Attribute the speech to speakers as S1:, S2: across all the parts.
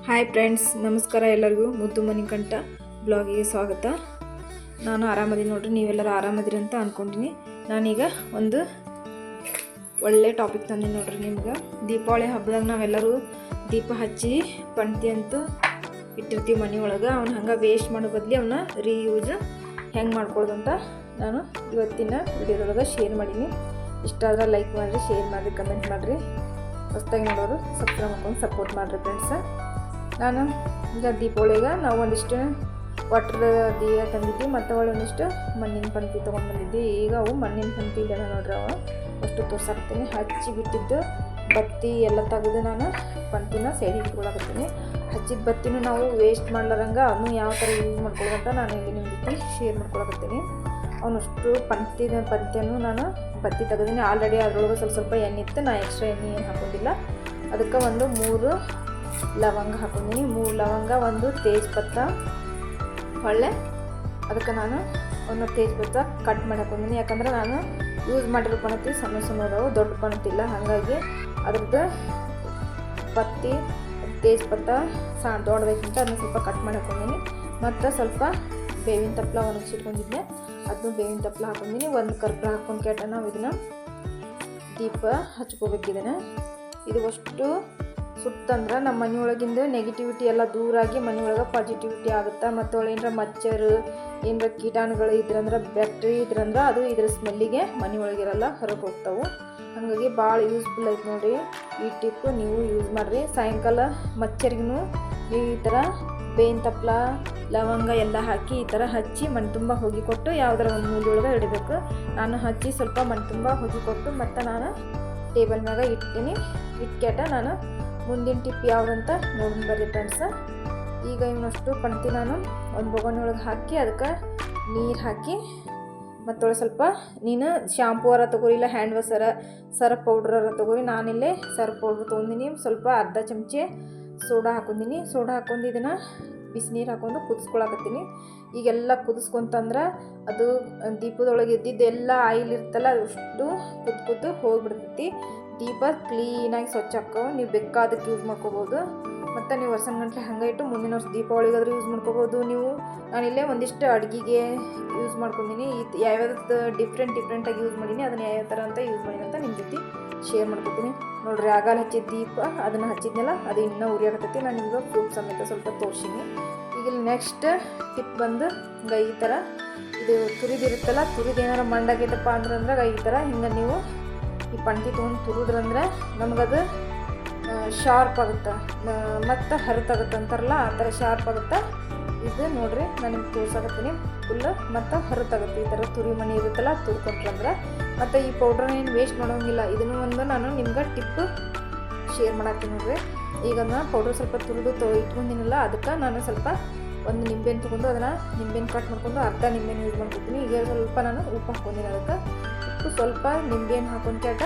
S1: Hi friends, ನಮಸ್ಕಾರ. ಎಲ್ಲರಿಗೂ ಮುದ್ದು ಮಣಿಕಂಠ ಬ್ಲಾಗಿಗೆ ಸ್ವಾಗತ. ನಾನು ಆರಾಮದೀನಿ ನೋಡ್ರಿ, ನೀವೆಲ್ಲರೂ ಆರಾಮದಿರಿ ಅಂತ ಅಂದ್ಕೊಂಡಿನಿ. ನಾನೀಗ ಒಂದು ಒಳ್ಳೆ ಟಾಪಿಕ್ ತಂದೀನಿ ನೋಡ್ರಿ ನಿಮ್ಗೆ. ದೀಪಾವಳಿ ಹಬ್ಬದಾಗ ನಾವೆಲ್ಲರೂ ದೀಪ ಹಚ್ಚಿ ಪಂಕ್ತಿ ಅಂತೂ ಇಟ್ಟಿರ್ತೀವಿ ಮನೆ ಒಳಗೆ. ಅವ್ನು ಹಂಗೆ ವೇಸ್ಟ್ ಮಾಡೋ ಬದಲಿ ಅವನ್ನ ರೀಯೂಸ್ ಹೆಂಗೆ ಮಾಡ್ಕೊಳ್ಳೋದು ಅಂತ ನಾನು ಇವತ್ತಿನ ವಿಡಿಯೋದೊಳಗೆ ಶೇರ್ ಮಾಡೀನಿ. ಇಷ್ಟ ಆದ್ರೆ ಲೈಕ್ ಮಾಡಿರಿ, ಶೇರ್ ಮಾಡಿರಿ, ಕಮೆಂಟ್ ಮಾಡಿರಿ. ಹೊಸ್ದಾಗಿ ನೋಡೋರು ಸಬ್ಸ್ಕ್ರೈಬ್ ಮಾಡ್ಕೊಂಡು ಸಪೋರ್ಟ್ ಮಾಡಿರಿ ಫ್ರೆಂಡ್ಸ. ನಾನು ಈಗ ದೀಪಾವಳಿಗೆ ನಾವು ಒಂದಿಷ್ಟು ವಾಟ್ರ್ ದಿಯ ತಂದಿದ್ವಿ, ಮತ್ತು ಒಂದಿಷ್ಟು ಮಣ್ಣಿನ ಪಂಕ್ತಿ ತೊಗೊಂಡ್ಬಂದಿದ್ವಿ. ಈಗ ಅವು ಮಣ್ಣಿನ ಪಂಕ್ತಿ ಇಲ್ಲ ನೋಡ್ರಿ, ಅವು ಅಷ್ಟು ತೋರ್ಸಾಕ್ತೀನಿ. ಹಚ್ಚಿ ಬಿಟ್ಟಿದ್ದು ಬತ್ತಿ ಎಲ್ಲ ತೆಗೆದು ನಾನು ಪಂಕ್ತಿನ ಸೈಡಿಗೆ ಇಟ್ಕೊಳಕತ್ತೀನಿ. ಹಚ್ಚಿದ ಬತ್ತಿನೂ ನಾವು ವೇಸ್ಟ್ ಮಾಡ್ಲಾರಂಗೆ ಅದನ್ನು ಯಾವ ಥರ ಯೂಸ್ ಮಾಡ್ಕೊಳ್ಳೋದಂತ ನಾನು ಈಗ ನಿಮ್ಮ ಜೊತೆ ಶೇರ್ ಮಾಡ್ಕೊಳಕತ್ತೀನಿ. ಅವನಷ್ಟು ಪಂಕ್ತಿಯನ್ನು ನಾನು ಬತ್ತಿ ತೆಗೆದೀನಿ. ಆಲ್ರೆಡಿ ಅದರೊಳಗೆ ಸ್ವಲ್ಪ ಎಣ್ಣೆ ಇತ್ತು, ನಾನು ಎಕ್ಸ್ಟ್ರಾ ಎಣ್ಣೆ ಏನು ಹಾಕೋದಿಲ್ಲ. ಅದಕ್ಕೆ ಒಂದು 3 ಲವಂಗ ಹಾಕೊಂಡಿನಿ, 3 ಲವಂಗ, ಒಂದು ತೇಜ್ಪತ್ತ ಹೊಳ್ಳೆ. ಅದಕ್ಕೆ ನಾನು ಒಂದು ತೇಜ್ಪತ್ತ ಕಟ್ ಮಾಡಿ ಹಾಕೊಂಡಿನಿ. ಯಾಕಂದ್ರೆ ನಾನು ಯೂಸ್ ಮಾಡಿರೋ ಪಣತಿ ಸಣ್ಣ ಸಣ್ಣದವು, ದೊಡ್ಡ ಪಣತಿಲ್ಲ. ಹಾಗಾಗಿ ಅದ್ರದ್ದು ಪತ್ತಿ ತೇಜ್ಪತ್ತ ದೊಡ್ಡದಕ್ಕಿಂತ ಅದನ್ನ ಸ್ವಲ್ಪ ಕಟ್ ಮಾಡಿ ಹಾಕೊಂಡಿನಿ. ಮತ್ತು ಸ್ವಲ್ಪ ಬೇವಿನ ತಪ್ಪಲ ಒಣಗಿಸಿಟ್ಕೊಂಡಿದ್ದೆ, ಅದನ್ನು ಬೇವಿನ ತಪ್ಪಲ ಹಾಕೊಂಡಿನಿ. ಒಂದು ಕರ್ಪೂರ ಹಾಕೊಂಡು ಕೇಟ ನಾವು ಇದನ್ನು ದೀಪ ಹಚ್ಕೋಬೇಕಿದ್ದೇನೆ. ಇದು ಅಷ್ಟು ಸುತ್ತಂದ್ರೆ ನಮ್ಮ ಮನೆಯೊಳಗಿಂದ ನೆಗೆಟಿವಿಟಿ ಎಲ್ಲ ದೂರಾಗಿ ಮನೆಯೊಳಗೆ ಪಾಸಿಟಿವಿಟಿ ಆಗುತ್ತೆ. ಮತ್ತು ಏನರ ಮಚ್ಚರು ಏನರ ಕೀಟಾಣುಗಳು ಇದ್ರಂದ್ರೆ, ಬ್ಯಾಕ್ಟೀರಿಯಾ ಇದ್ರಂದ್ರೆ ಅದು ಇದ್ರ ಸ್ಮೆಲ್ಲಿಗೆ ಮನೆಯೊಳಗಿರಲ್ಲ, ಹೊರಗೆ ಹೋಗ್ತಾವೆ. ಹಾಗಾಗಿ ಭಾಳ ಯೂಸ್ಫುಲ್ ಐತೆ ನೋಡಿರಿ ಈ ಟಿಪ್. ನೀವು ಯೂಸ್ ಮಾಡಿರಿ. ಸಾಯಂಕಾಲ ಮಚ್ಚರಿಗೂ ನೀವು ಈ ಥರ ಬೇವಿನ ತಪ್ಪಲ ಲವಂಗ ಎಲ್ಲ ಹಾಕಿ ಈ ಥರ ಹಚ್ಚಿ ಮಣ್ಣು ತುಂಬ ಹೋಗಿ ಕೊಟ್ಟು ಯಾವುದರ ಒಂದು ಮೂಲೆಯೊಳಗೆ ಇಡಬೇಕು. ನಾನು ಹಚ್ಚಿ ಸ್ವಲ್ಪ ಮಣ್ಣು ತುಂಬ ಹೋಗಿ ಕೊಟ್ಟು ಮತ್ತು ನಾನು ಟೇಬಲ್ ಮ್ಯಾಗ ಇಟ್ಟಿನಿ. ಇಟ್ಕ್ಯಾಟ ನಾನು ಮುಂದಿನ ಟಿಪ್ ಯಾವುದಂತ ನೋಡೋಣ ಬರ್ರಿ ಫ್ರೆಂಡ್ಸ. ಈಗ ಇವನಷ್ಟು ಪಂಕ್ತಿ ನಾನು ಒಂದು ಬೊಗಣಿ ಒಳಗೆ ಹಾಕಿ ಅದಕ್ಕೆ ನೀರು ಹಾಕಿ ಮತ್ತೊಳಗೆ ಸ್ವಲ್ಪ ನೀನು ಶಾಂಪೂರ ತೊಗೊರಿ, ಇಲ್ಲ ಹ್ಯಾಂಡ್ ವಾಷರ ಸರ್ಫ್ ಪೌಡ್ರರ ತೊಗೊರಿ. ನಾನಿಲ್ಲೇ ಸರ್ಫ್ ಪೌಡ್ರ್ ತೊಗೊಂಡಿನಿ. ಸ್ವಲ್ಪ ಅರ್ಧ ಚಮಚೆ ಸೋಡಾ ಹಾಕೊಂಡಿನಿ. ಸೋಡಾ ಹಾಕೊಂಡು ಇದನ್ನು ಬಿಸಿನೀರು ಹಾಕೊಂಡು ಕುದಿಸ್ಕೊಳಕತ್ತೀನಿ. ಈಗೆಲ್ಲ ಕುದಿಸ್ಕೊಂತಂದ್ರೆ ಅದು ದೀಪದೊಳಗೆ ಇದ್ದಿದ್ದು ಎಲ್ಲ ಆಯಿಲ್ ಇರ್ತಲ್ಲ, ಅದಷ್ಟು ಕುದ್ದು ಹೋಗಿಬಿಡ್ತೈತಿ. ದೀಪ ಕ್ಲೀನಾಗಿ ಸ್ವಚ್ಛ ಹಾಕೋ. ನೀವು ಬೇಕಾದಕ್ಕೆ ಯೂಸ್ ಮಾಡ್ಕೋಬೋದು. ಮತ್ತು ನೀವು ವರ್ಷನ ಗಂಟಲೆ ಹಂಗೆ ಇಟ್ಟು ಮುಂದಿನ ವರ್ಷ ದೀಪಾವಳಿಗಾದ್ರೂ ಯೂಸ್ ಮಾಡ್ಕೋಬೋದು ನೀವು. ನಾನಿಲ್ಲೇ ಒಂದಿಷ್ಟು ಅಡುಗೆಗೆ ಯೂಸ್ ಮಾಡ್ಕೊಂಡಿನಿ. ಯಾವ್ಯಾವ್ದು ಡಿಫ್ರೆಂಟಾಗಿ ಯೂಸ್ ಮಾಡೀನಿ, ಅದನ್ನು ಯಾವ್ಯಾವ ಥರ ಅಂತ ಯೂಸ್ ಮಾಡೀನಿ ಅಂತ ನಿಮ್ಮ ಜೊತೆ ಶೇರ್ ಮಾಡ್ಕೊತೀನಿ ನೋಡಿರಿ. ಆಗಾಲ ಹಚ್ಚಿದ ದೀಪ ಅದನ್ನು ಹಚ್ಚಿದ್ನಲ್ಲ, ಅದು ಇನ್ನೂ ಉರಿಯಾಗತ್ತೈತಿ. ನಾನು ನಿಮ್ಗೆ ಪ್ರೂಫ್ ಸಮೇತ ಸ್ವಲ್ಪ ತೋರಿಸೀನಿ. ಈಗ ನೆಕ್ಸ್ಟ್ ಟಿಪ್ ಬಂದು ಈ ಥರ ಇದು ತುರಿದಿರುತ್ತಲ್ಲ, ತುರಿದೇನಾರ ಮಂಡಾಗೈತಪ್ಪ ಅಂದ್ರೆ ಈ ಥರ ಹಿಂಗೆ ನೀವು ಈ ಪಂಕ್ತಿ ತೊಗೊಂಡು ತುರಿದ್ರಂದ್ರೆ ನಮಗದು ಶಾರ್ಪ್ ಆಗುತ್ತೆ ಮತ್ತು ಹರಿತಾಗುತ್ತೆ ಅಂತಾರಲ್ಲ, ಆ ಥರ ಶಾರ್ಪ್ ಆಗುತ್ತೆ. ಇದು ನೋಡಿರಿ ನಾನು ನಿಮ್ಗೆ ತೋರ್ಸಾಕತ್ತೀನಿ ಫುಲ್ಲು. ಮತ್ತು ಹರಿತಾಗುತ್ತೆ ಈ ಥರ ತುರಿ ಮಣಿ ಇರುತ್ತಲ್ಲ, ತುರ್ಕೊಟ್ರಂದ್ರೆ. ಮತ್ತು ಈ ಪೌಡ್ರನ್ನ ಏನು ವೇಸ್ಟ್ ಮಾಡೋಂಗಿಲ್ಲ. ಇದನ್ನು ಒಂದು ನಾನು ನಿಮ್ಗೆ ಟಿಪ್ ಶೇರ್ ಮಾಡಾಕ್ತೀನಿ ನೋಡ್ರಿ. ಈಗ ನಾನು ಪೌಡ್ರ್ ಸ್ವಲ್ಪ ತುರಿದು ಇಟ್ಕೊಂಡಿನಲ್ಲ, ಅದಕ್ಕೆ ನಾನು ಸ್ವಲ್ಪ ಒಂದು ನಿಂಬೆಹಣ್ಣು ತೊಗೊಂಡು ಅದನ್ನು ನಿಂಬೆಹಣ್ಣು ಕಟ್ ಮಾಡ್ಕೊಂಡು ಅರ್ಧ ನಿಂಬೆಹಣ್ಣು ಯೂಸ್ ಮಾಡ್ಕೊತೀನಿ. ಈಗ ಸ್ವಲ್ಪ ನಾನು ಉಪ್ಪು ಹಾಕ್ಕೊಂಡಿನಿ. ಅದಕ್ಕೆ ಉಪ್ಪು ಸ್ವಲ್ಪ ನಿಂಬೆಹಣ್ಣು ಹಾಕೊಂಡು ಕೇಟ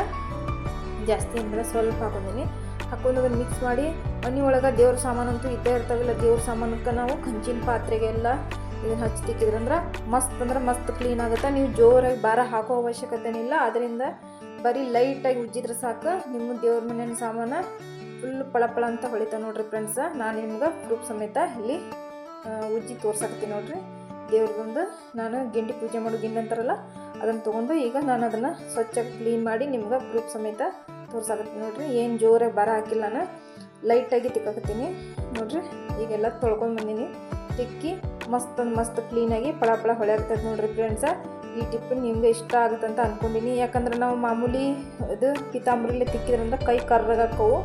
S1: ಜಾಸ್ತಿ ಏನಿಲ್ಲ, ಸ್ವಲ್ಪ ಹಾಕೊಂಡಿನಿ. ಹಾಕೊಂಡು ಅದನ್ನು ಮಿಕ್ಸ್ ಮಾಡಿ ಮನೆ ಒಳಗೆ ದೇವ್ರ ಸಾಮಾನಂತೂ ಇದ್ದೇ ಇರ್ತಾವಿಲ್ಲ. ದೇವ್ರ ಸಾಮಾನಕ್ಕೆ ನಾವು ಕಂಚಿನ ಪಾತ್ರೆಗೆಲ್ಲ ಇದನ್ನು ಹಚ್ಚಿ ತಿಕ್ಕಿದ್ರಂದ್ರೆ ಮಸ್ತ್ ಅಂದ್ರೆ ಮಸ್ತ್ ಕ್ಲೀನ್ ಆಗುತ್ತೆ. ನೀವು ಜೋರಾಗಿ ಭಾರ ಹಾಕೋ ಅವಶ್ಯಕತೆನಿಲ್ಲ. ಅದರಿಂದ ಬರೀ ಲೈಟಾಗಿ ಉಜ್ಜಿದ್ರೆ ಸಾಕು, ನಿಮ್ಮ ದೇವ್ರ ಮನೆಯ ಸಾಮಾನು ಫುಲ್ ಪಳಪಳ ಅಂತ ಹೊಳಿತಾವೆ ನೋಡ್ರಿ ಫ್ರೆಂಡ್ಸ. ನಾನು ನಿಮ್ಗೆ ಪ್ರೂಫ್ ಸಮೇತ ಇಲ್ಲಿ ಉಜ್ಜಿ ತೋರ್ಸಾಕತ್ತೀನಿ ನೋಡ್ರಿ. ದೇವ್ರಿಗೊಂದು ನಾನು ಗಿಂಡಿ ಪೂಜೆ ಮಾಡೋ ಗಿಂಡಿ ಅಂತಾರಲ್ಲ, ಅದನ್ನು ತೊಗೊಂಡು ಈಗ ನಾನು ಅದನ್ನು ಸ್ವಚ್ಛಾಗಿ ಕ್ಲೀನ್ ಮಾಡಿ ನಿಮ್ಗೆ ಪ್ರೂಫ್ ಸಮೇತ ತೋರ್ಸಾಕತ್ತೀನಿ ನೋಡ್ರಿ. ಏನು ಜೋರಾಗಿ ಬರ ಹಾಕಿಲ್ಲ, ನಾನು ಲೈಟಾಗಿ ತಿಕ್ಕಾಕತ್ತೀನಿ ನೋಡ್ರಿ. ಈಗೆಲ್ಲ ತೊಳ್ಕೊಂಡು ಬಂದೀನಿ. ತಿಕ್ಕಿ ಮಸ್ತ್ ಕ್ಲೀನಾಗಿ ಪಳ ಹೊಳೆಯಾಗ್ತದೆ ನೋಡ್ರಿ ಫ್ರೆಂಡ್ಸ. ಈ ಟಿಪ್ ನಿಮ್ಗೆ ಇಷ್ಟ ಆಗುತ್ತೆ ಅಂತ ಅಂದ್ಕೊಂಡಿನಿ. ಯಾಕಂದ್ರೆ ನಾವು ಮಾಮೂಲಿ ಇದು ಪಿತಾಂಬರಿಲೇ ತಿಕ್ಕಿದ್ರಿಂದ ಕೈ ಕರ್ರಗಾಕವು.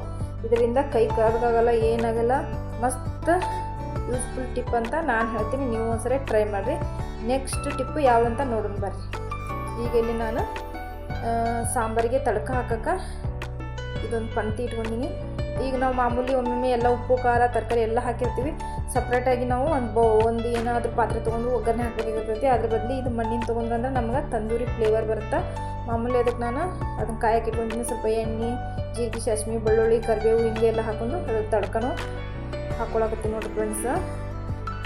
S1: ಇದರಿಂದ ಕೈ ಕರ್ರಗಾಗಲ್ಲ, ಏನಾಗಲ್ಲ. ಮಸ್ತ್ ಯೂಸ್ಫುಲ್ ಟಿಪ್ ಅಂತ ನಾನು ಹೇಳ್ತೀನಿ. ನೀವು ಒಂದ್ಸರಿ ಟ್ರೈ ಮಾಡಿರಿ. ನೆಕ್ಸ್ಟ್ ಟಿಪ್ಪು ಯಾವುದಂತ ನೋಡೋಣ ಬರ್ರಿ. ಈಗ ಇಲ್ಲಿ ನಾನು ಸಾಂಬಾರಿಗೆ ತಡ್ಕ ಹಾಕಕ್ಕೆ ಇದೊಂದು ಪಂಕ್ತಿ ಇಟ್ಕೊಂಡಿನಿ. ಈಗ ನಾವು ಮಾಮೂಲಿ ಒಮ್ಮೊಮ್ಮೆ ಎಲ್ಲ ಉಪ್ಪು ಖಾರ ತರಕಾರಿ ಎಲ್ಲ ಹಾಕಿರ್ತೀವಿ. ಸಪ್ರೇಟಾಗಿ ನಾವು ಒಂದು ಏನಾದರೂ ಪಾತ್ರೆ ತೊಗೊಂಡು ಒಗ್ಗರಣೆ ಹಾಕಬೇಕಾಗಿರ್ತೈತಿ. ಅದ್ರ ಬದಲು ಇದು ಮಣ್ಣಿನ ತೊಗೊಂಡ್ರಂದ್ರೆ ನಮ್ಗೆ ತಂದೂರಿ ಫ್ಲೇವರ್ ಬರುತ್ತೆ. ಮಾಮೂಲಿ ಅದಕ್ಕೆ ನಾನು ಅದನ್ನು ಕಾಯಕ್ಕೆ ಇಟ್ಕೊಂಡಿನಿ. ಸ್ವಲ್ಪ ಎಣ್ಣೆ, ಜೀರಿಗೆ, ಸಾಸ್ಮೆ, ಬೆಳ್ಳುಳ್ಳಿ, ಕರಿಬೇವು ಹಿಂಗೆಲ್ಲ ಹಾಕೊಂಡು ಅದಕ್ಕೆ ತಡ್ಕನೂ ಹಾಕ್ಕೊಳಕತ್ತೀನಿ ನೋಡಿರಿ ಫ್ರೆಂಡ್ಸ.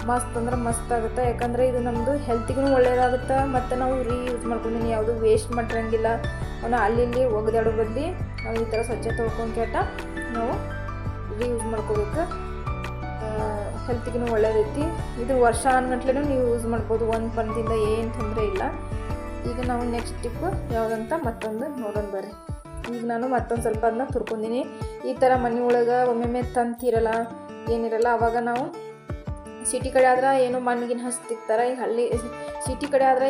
S1: ಮಸ್ತ್ ಅಂದ್ರೆ ಮಸ್ತ್ ಆಗುತ್ತೆ. ಯಾಕಂದರೆ ಇದು ನಮ್ಮದು ಹೆಲ್ತಿಗೂ ಒಳ್ಳೆಯದಾಗುತ್ತೆ. ಮತ್ತು ನಾವು ರೀಯೂಸ್ ಮಾಡ್ಕೊಂಡಿನಿ, ಯಾವುದು ವೇಸ್ಟ್ ಮಾಡಿರಂಗಿಲ್ಲ. ಅವನ್ನ ಅಲ್ಲಿ ಒಗೆದಾಡೋ ಬದಲಿ ನಾವು ಈ ಥರ ಸ್ವಚ್ಛ ತೊಳ್ಕೊಂಡು ಕೇಟ ನಾವು ರೀಯೂಸ್ ಮಾಡ್ಕೋಬೇಕು. ಹೆಲ್ತಿಗೂ ಒಳ್ಳೆಯದೈತಿ. ಇದು ವರ್ಷ ಅನ್ಗಂಟ್ಲೆ ನೀವು ಯೂಸ್ ಮಾಡ್ಬೋದು, ಒಂದು ಪಣದಿಂದ ಏನು ತೊಂದರೆ ಇಲ್ಲ. ಈಗ ನಾವು ನೆಕ್ಸ್ಟ್ ಟಿಪ್ ಯಾವುದಂತ ಮತ್ತೊಂದು ನೋಡೋಣ ಬರ್ರಿ. ಈಗ ನಾನು ಮತ್ತೊಂದು ಸ್ವಲ್ಪ ಅದನ್ನ ತುರ್ಕೊಂಡಿನಿ. ಈ ಥರ ಮನೆ ಒಳಗೆ ಒಮ್ಮೊಮ್ಮೆ ತಂತಿರಲ್ಲ ಏನಿರಲ್ಲ, ಆವಾಗ ನಾವು ಸಿಟಿ ಕಡೆ ಆದ್ರೆ ಏನೋ ಮಣ್ಣಿಗಿನ ಹಚ್ತಿಕ್ತಾರೆ. ಈ ಹಳ್ಳಿ ಸಿಟಿ ಕಡೆ ಆದ್ರೆ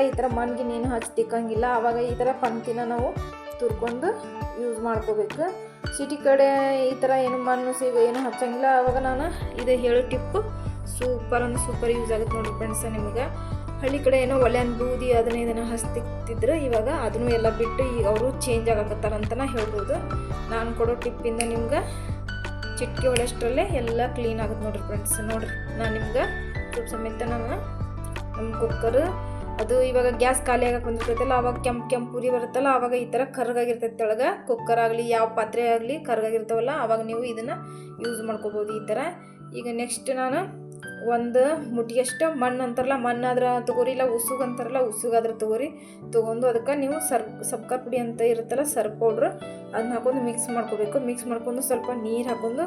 S1: ಈ ಥರ ಮಣ್ಣಿಗಿನ ಏನು ಹಚ್ತಿಕ್ಕಂಗಿಲ್ಲ. ಆವಾಗ ಈ ಥರ ಪಂಕ್ತಿನ ನಾವು ತುರ್ಕೊಂಡು ಯೂಸ್ ಮಾಡ್ಕೋಬೇಕು. ಸಿಟಿ ಕಡೆ ಈ ಥರ ಏನು ಮಣ್ಣು ಏನು ಹಚ್ಚಂಗಿಲ್ಲ. ಆವಾಗ ನಾನು ಇದು ಹೇಳೋ ಟಿಪ್ಪು ಸೂಪರ್ ಯೂಸ್ ಆಗುತ್ತೆ ನೋಡಿರಿ ಫ್ರೆಂಡ್ಸ. ನಿಮಗೆ ಹಳ್ಳಿ ಕಡೆ ಏನೋ ಒಳ್ಳೆಯ ಬೂದಿ ಇದನ್ನು ಹಚ್ತಿಕ್ತಿದ್ರು, ಇವಾಗ ಅದನ್ನು ಎಲ್ಲ ಬಿಟ್ಟು ಈಗ ಅವರು ಚೇಂಜ್ ಆಗಕತ್ತಾರಂತನ ಹೇಳ್ಬೋದು. ನಾನು ಕೊಡೋ ಟಿಪ್ಪಿಂದ ನಿಮ್ಗೆ ಚಿಟಿಕೆ ಹೊಡೆಯಷ್ಟರಲ್ಲೇ ಎಲ್ಲ ಕ್ಲೀನ್ ಆಗುತ್ತೆ ನೋಡಿರಿ ಫ್ರೆಂಡ್ಸ್. ನೋಡಿರಿ ನಾನು ನಿಮ್ಗೆ ಸ್ವಲ್ಪ ಸಮೇತ ನಮ್ಮ ಕುಕ್ಕರ್ ಅದು ಇವಾಗ ಗ್ಯಾಸ್ ಖಾಲಿ ಆಗಕ್ಕೆ ಬಂದಿರ್ತೈತಲ್ಲ, ಆವಾಗ ಕೆಂಪು ಪುರಿ ಬರುತ್ತಲ್ಲ, ಆವಾಗ ಈ ಥರ ಕರ್ಗಾಗಿರ್ತೈತೆ ಒಳಗೆ. ಕುಕ್ಕರ್ ಆಗಲಿ ಯಾವ ಪಾತ್ರೆ ಆಗಲಿ ಕರ್ಗಾಗಿರ್ತಾವಲ್ಲ, ಆವಾಗ ನೀವು ಇದನ್ನು ಯೂಸ್ ಮಾಡ್ಕೋಬೋದು ಈ ಥರ. ಈಗ ನೆಕ್ಸ್ಟ್ ನಾನು ಒಂದು ಮುಟ್ಟಿಗೆಷ್ಟು ಮಣ್ಣು ಅಂತಾರಲ್ಲ, ಮಣ್ಣಾದ್ರೆ ತೊಗೋರಿ, ಇಲ್ಲ ಉಸುಗು ಅಂತಾರಲ್ಲ ಉಸುಗಾದ್ರೆ ತೊಗೊಂಡು ಅದಕ್ಕೆ ನೀವು ಸಬ್ಕಾ ಪುಡಿ ಅಂತ ಇರುತ್ತಲ್ಲ, ಸರ್ಫ್ ಪೌಡ್ರ್, ಅದನ್ನ ಹಾಕೊಂಡು ಮಿಕ್ಸ್ ಮಾಡ್ಕೊಂಡು ಸ್ವಲ್ಪ ನೀರು ಹಾಕೊಂಡು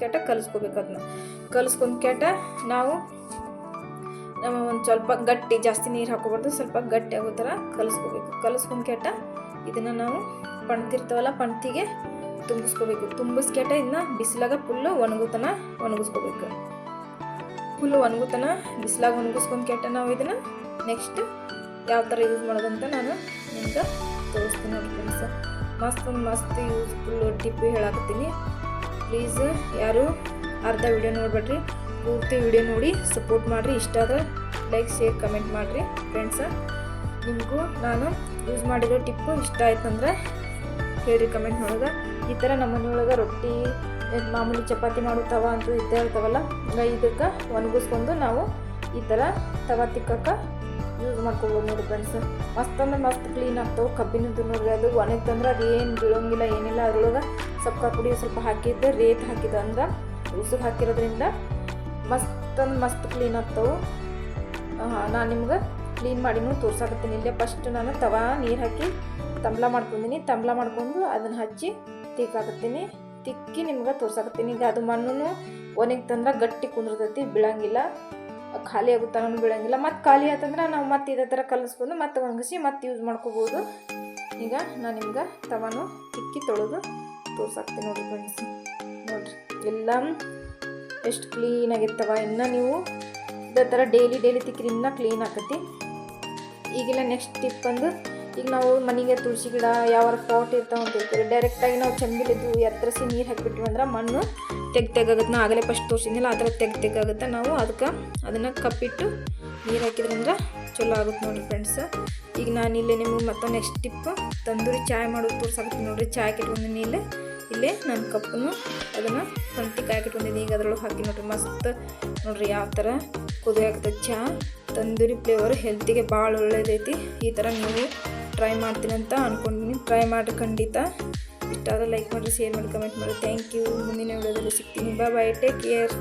S1: ಕ್ಯಾಟ ಕಲಿಸ್ಕೋಬೇಕು. ಅದನ್ನ ಕಲಿಸ್ಕೊಂಡು ಕ್ಯಾಟ ನಾವು ಒಂದು ಸ್ವಲ್ಪ ಗಟ್ಟಿ, ಜಾಸ್ತಿ ನೀರು ಹಾಕೋಬಾರ್ದು, ಸ್ವಲ್ಪ ಗಟ್ಟಿ ಆಗೋ ಥರ ಕಲಿಸ್ಕೊಂಡು ಕ್ಯಾಟ ಇದನ್ನು ನಾವು ಪಣ್ತಿರ್ತಾವಲ್ಲ ಪಣ್ತಿಗೆ ತುಂಬಿಸ್ಕ್ಯಾಟ ಇದನ್ನ ಬಿಸಿಲಾಗ ಫುಲ್ಲು ಒಣಗಿಸ್ಕೋಬೇಕು. ಫುಲ್ಲು ಒಣಗುತ್ತನ ಬಿಸಿಲಾಗ ಒಣಗಿಸ್ಕೊಂಡು ಕ್ಯಾಟ ನಾವು ಇದನ್ನು ನೆಕ್ಸ್ಟ್ ಯಾವ ಥರ ಯೂಸ್ ಮಾಡೋದಂತ ನಾನು ನಿಮ್ಗೆ ತೋರಿಸ್ತೀನಿ ನೋಡಿ ಫ್ರೆಂಡ್ಸ್. ಮಸ್ತ್ ಯೂಸ್ಫುಲ್ ಟಿಪ್ ಹೇಳಾಕತ್ತೀನಿ. ಪ್ಲೀಸ್ ಯಾರು ಅರ್ಧ ವಿಡಿಯೋ ನೋಡ್ಬೇಡ್ರಿ, ಪೂರ್ತಿ ವಿಡಿಯೋ ನೋಡಿ ಸಪೋರ್ಟ್ ಮಾಡಿರಿ. ಇಷ್ಟ ಆದ್ರೆ ಲೈಕ್ ಶೇರ್ ಕಮೆಂಟ್ ಮಾಡಿರಿ ಫ್ರೆಂಡ್ಸ. ನಿಮಗೂ ನಾನು ಯೂಸ್ ಮಾಡಿರೋ ಟಿಪ್ಪು ಇಷ್ಟ ಆಯ್ತಂದ್ರೆ ಹೇಳಿ ಕಮೆಂಟ್ ಒಳಗೆ. ಈ ಥರ ನಮ್ಮ ಮನೆಯೊಳಗೆ ರೊಟ್ಟಿ ಮಾಮೂಲಿ ಚಪಾತಿ ಮಾಡೋ ತವ ಅಂತೂ ಇದ್ದೇ ಇರ್ತಾವಲ್ಲ, ಇದಕ್ಕೆ ಒಣಗಿಸ್ಕೊಂಡು ನಾವು ಈ ಥರ ತವ ತಿಕ್ಕಕ್ಕೆ ಯೂಸ್ ಮಾಡ್ಕೊಬೋದು ನೋಡಿ ಫ್ರೆಂಡ್ಸ್. ಮಸ್ತ್ ಕ್ಲೀನ್ ಆಗ್ತಾವೆ. ಕಬ್ಬಿನದ್ದು ನೋಡ್ರಿ, ಅದು ಒಣಗ್ತಂದ್ರೆ ಅದು ಏನು ಬೀಳೋಂಗಿಲ್ಲ ಏನಿಲ್ಲ. ಅದ್ರೊಳಗೆ ಸಬ್ಕಾ ಪುಡಿ ಸ್ವಲ್ಪ ಹಾಕಿದ್ದೆ, ರೇತ್ ಹಾಕಿದ್ದು ಅಂದ್ರೆ ಉಸುಗು ಹಾಕಿರೋದ್ರಿಂದ ಮಸ್ತ್ ಕ್ಲೀನ್ ಆಗ್ತಾವೆ. ನಾನು ನಿಮ್ಗೆ ಕ್ಲೀನ್ ಮಾಡಿನೂ ತೋರ್ಸಾಕತ್ತೀನಿ. ಇಲ್ಲೇ ಫಸ್ಟ್ ನಾನು ತವಾ ನೀರು ಹಾಕಿ ತಂಬ್ಲ ಮಾಡ್ಕೊಂಡು ಅದನ್ನು ಹಚ್ಚಿ ತಿಕ್ಕಿ ನಿಮ್ಗೆ ತೋರ್ಸಾಕತ್ತೀನಿ. ಈಗ ಅದು ಮಣ್ಣು ಒಣಗ್ತಂದ್ರೆ ಗಟ್ಟಿ ಕುಂದಿರ್ತೈತಿ, ಬೀಳಂಗಿಲ್ಲ, ಖಾಲಿ ಆಗುತ್ತಾನು ಬೀಳಂಗಿಲ್ಲ. ಮತ್ತು ಖಾಲಿ ಆತಂದ್ರೆ ನಾವು ಮತ್ತೆ ಇದೇ ಥರ ಕಲಿಸ್ಕೊಂಡು ಮತ್ತೆ ಒಣಗಿಸಿ ಮತ್ತೆ ಯೂಸ್ ಮಾಡ್ಕೋಬೋದು. ಈಗ ನಾನು ನಿಮ್ಗೆ ತವಾನು ತಿಕ್ಕಿ ತೊಳೆದು ತೋರ್ಸಾಕ್ತೀನಿ ನೋಡಿ ಫ್ರೆಂಡ್ಸ್. ನೋಡಿರಿ ಎಲ್ಲ ಎಷ್ಟು ಕ್ಲೀನಾಗಿರ್ತವ. ಇನ್ನು ನೀವು ಇದೇ ಥರ ಡೈಲಿ ತಿಕ್ಕಿರಿ ಇನ್ನೂ ಕ್ಲೀನ್ ಆಕತಿ. ಈಗೆಲ್ಲ ನೆಕ್ಸ್ಟ್ ಟಿಪ್ ಬಂದು, ಈಗ ನಾವು ಮನೆಗೆ ತುಳಸಿ ಗಿಡ ಯಾವ ಪಾಟ್ ಇರ್ತಾವೆ ಅಂತ ಹೇಳ್ತೀವಿ, ಡೈರೆಕ್ಟಾಗಿ ನಾವು ಚಂಬಿಲಿದ್ದು ಎತ್ತರಿಸಿ ನೀರು ಹಾಕಿಬಿಟ್ವಿ ಅಂದ್ರೆ ಮಣ್ಣು ತೆಗ್ಗಾಗುತ್ತೆ. ನಾ ಆಗಲೇ ಫಸ್ಟ್ ತೋರಿಸಿದ್ನಿಲ್ಲ, ಆ ಥರ ತೆಗ್ಗಾಗುತ್ತೆ. ನಾವು ಅದನ್ನು ಕಪ್ಪಿಟ್ಟು ನೀರು ಹಾಕಿದ್ರಂದ್ರೆ ಚಲೋ ಆಗುತ್ತೆ ನೋಡಿ ಫ್ರೆಂಡ್ಸ್. ಈಗ ನಾನು ಇಲ್ಲೇ ನಿಮಗೆ ಮತ್ತೊಂದು ನೆಕ್ಸ್ಟ್ ಟಿಪ್ ತಂದೂರಿ ಚಾಯ್ ಮಾಡೋದು ತೋರ್ಸಾಕತ್ತೀನಿ ನೋಡಿರಿ. ಚಾಯ್ ಇಟ್ಕೊಂಡಿನಿ ಇಲ್ಲೇ ನಾನು ಕಪ್ಪನ್ನು ಅದನ್ನು ಪಂಕ್ತಿ ಕಾಯಿ ಇಟ್ಕೊಂಡಿದ್ದೀನಿ. ಈಗ ಅದ್ರೊಳಗೆ ಹಾಕಿ ನೋಡಿರಿ ಮಸ್ತ್ ನೋಡಿರಿ ಯಾವ ಥರ ಕುದಿ ಆಗ್ತದೆ ಚಾ. ತಂದೂರಿ ಫ್ಲೇವರ್ ಹೆಲ್ತಿಗೆ ಭಾಳ ಒಳ್ಳೇದೈತಿ. ಈ ಥರ ನೀವು ಟ್ರೈ ಮಾಡ್ತೀನಿ ಅಂತ ಅಂದ್ಕೊಂಡಿನಿ. ಟ್ರೈ ಮಾಡಿ ಖಂಡಿತ. ಇಷ್ಟ ಆದರೆ ಲೈಕ್ ಮಾಡಿರಿ, ಶೇರ್ ಮಾಡಿ, ಕಮೆಂಟ್ ಮಾಡಿ. Thank you. ಮುಂದಿನ ವಿಡಿಯೋದಲ್ಲಿ ಸಿಗ್ತೀನಿ. Bye, take care.